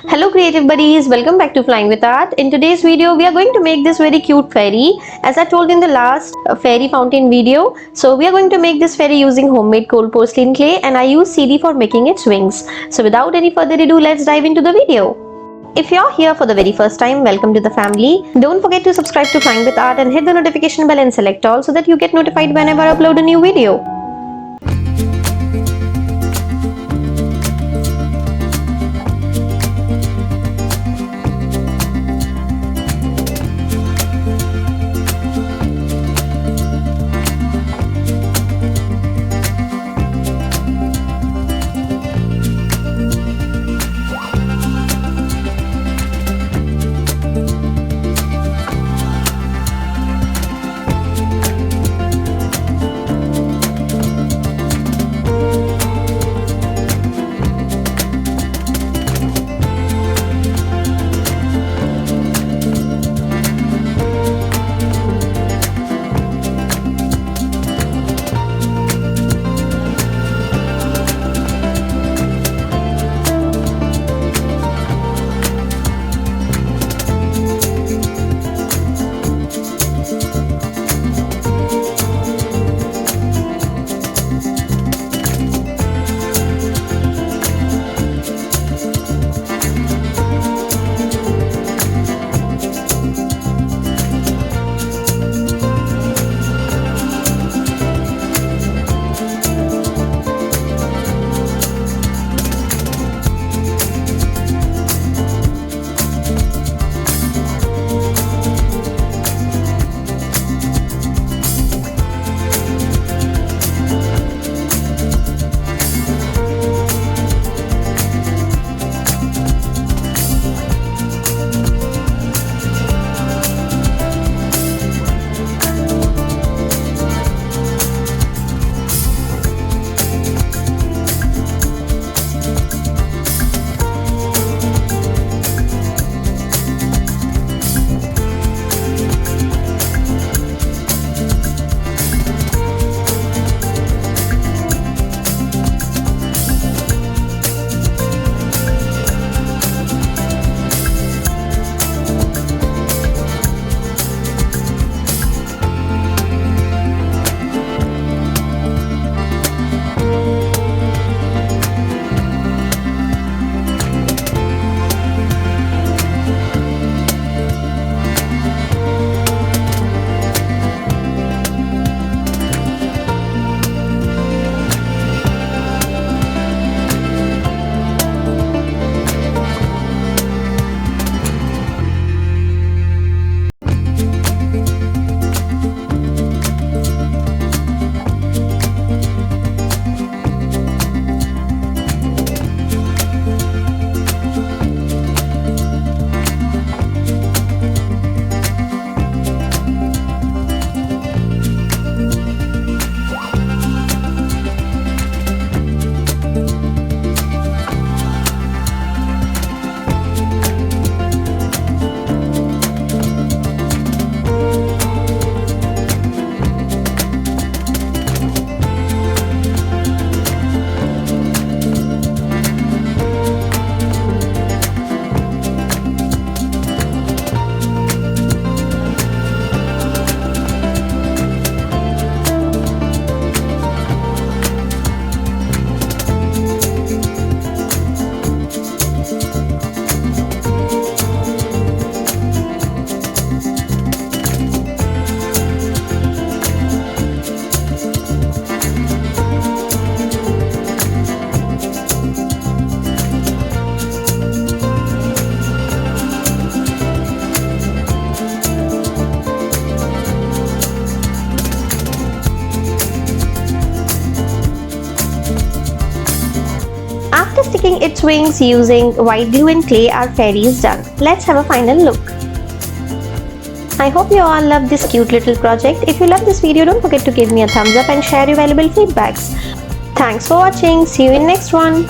Hello creative buddies, welcome back to Flying with Art. In today's video we are going to make this very cute fairy as I told in the last fairy fountain video. So we are going to make this fairy using homemade cold porcelain clay and I use CD for making its wings. So without any further ado, let's dive into the video. If you're here for the very first time, welcome to the family. Don't forget to subscribe to Flying with Art and hit the notification bell and select all so that you get notified whenever I upload a new video. After sticking its wings using white glue and clay, our fairy is done. Let's have a final look. I hope you all love this cute little project. If you love this video, don't forget to give me a thumbs up and share your valuable feedbacks. Thanks for watching. See you in next one.